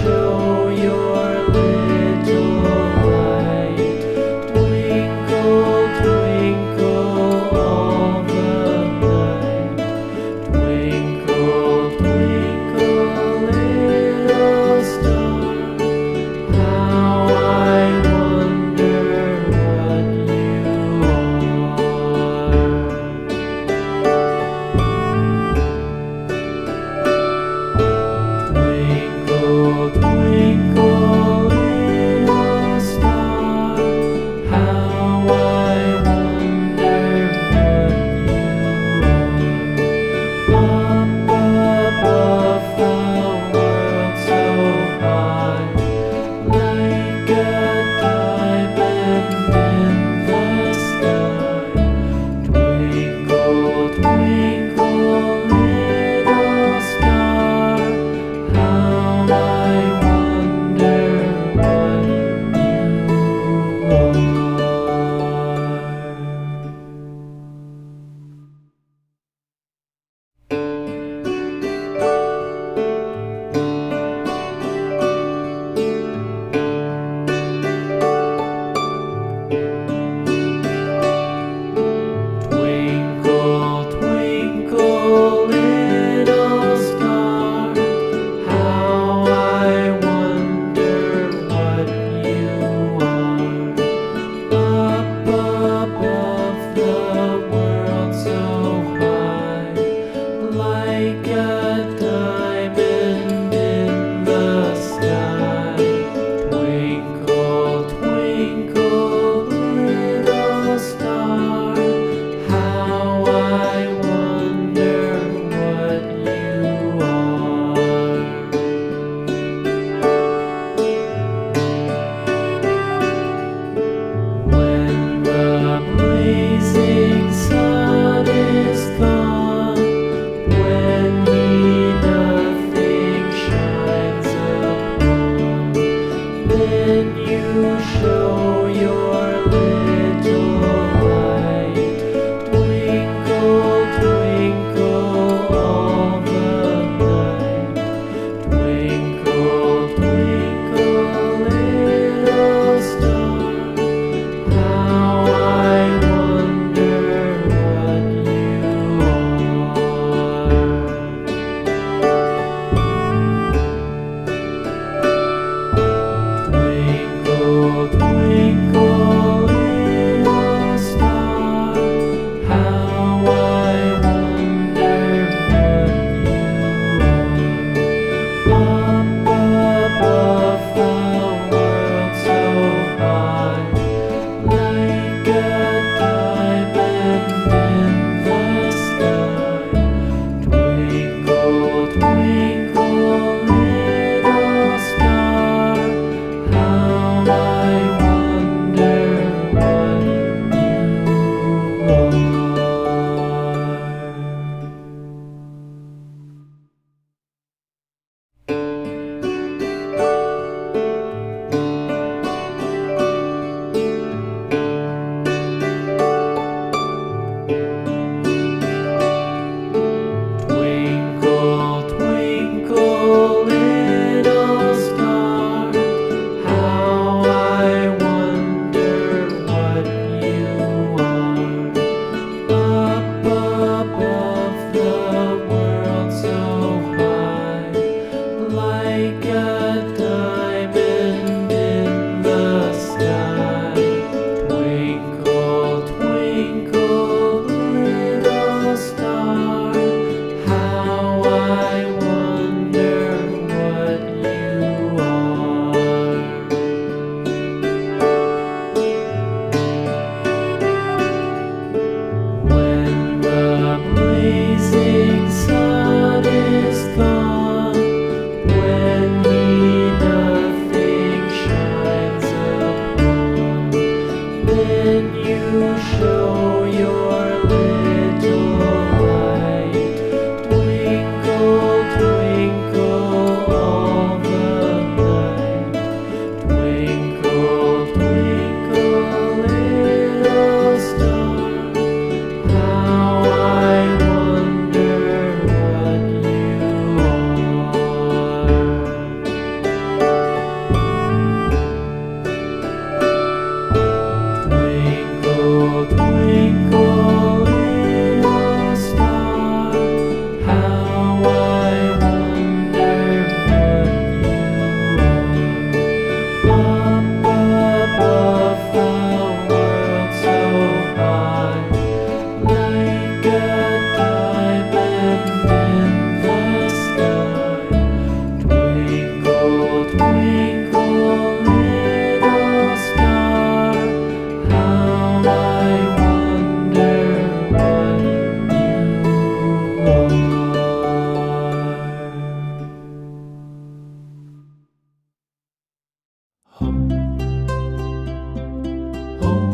show your little light. Twinkle, twinkle all the night. Twinkle, twinkle, little star, how I wonder what you are. Twinkle, twinkle, little star, how I wonder what you are. Up above the world so high, like a diamond in the sky. Twinkle, twinkle, little star, how I wonder what you are. Twinkle, twinkle, little star, how I wonder what you are. Up above the world so high, like a diamond in the sky. Twinkle, twinkle, little star, how I wonder what you are. When the blazing sun is gone, when he nothing shines upon, then you show your little light. Twinkle, twinkle all the night. Twinkle, twinkle, little star, how I wonder what you are. Twinkle, twinkle, Twinkle, little star, how I wonder what you are. Home, home,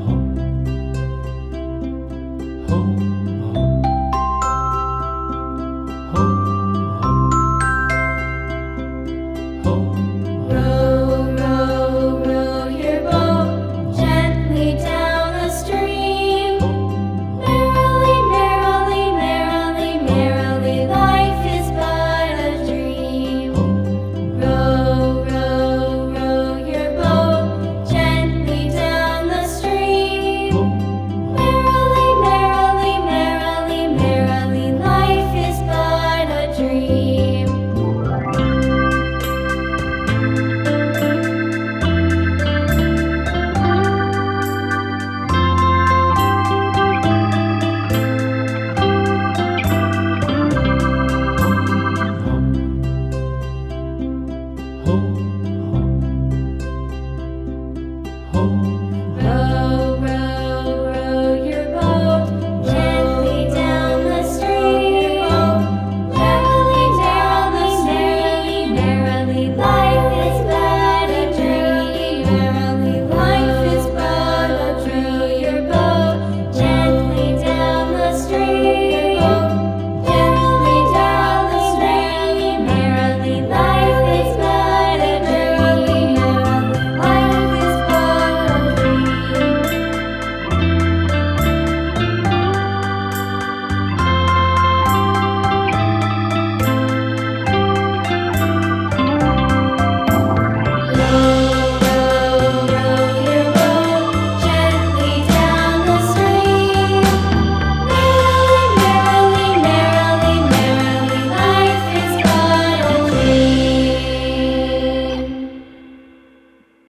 home, home, home, home, Row, row, row your boat gently down the stream. Merrily, merrily, merrily, merrily, life is but a dream. Row, row, row your boat gently down the stream. Merrily, merrily, merrily, merrily, life is but a dream. home,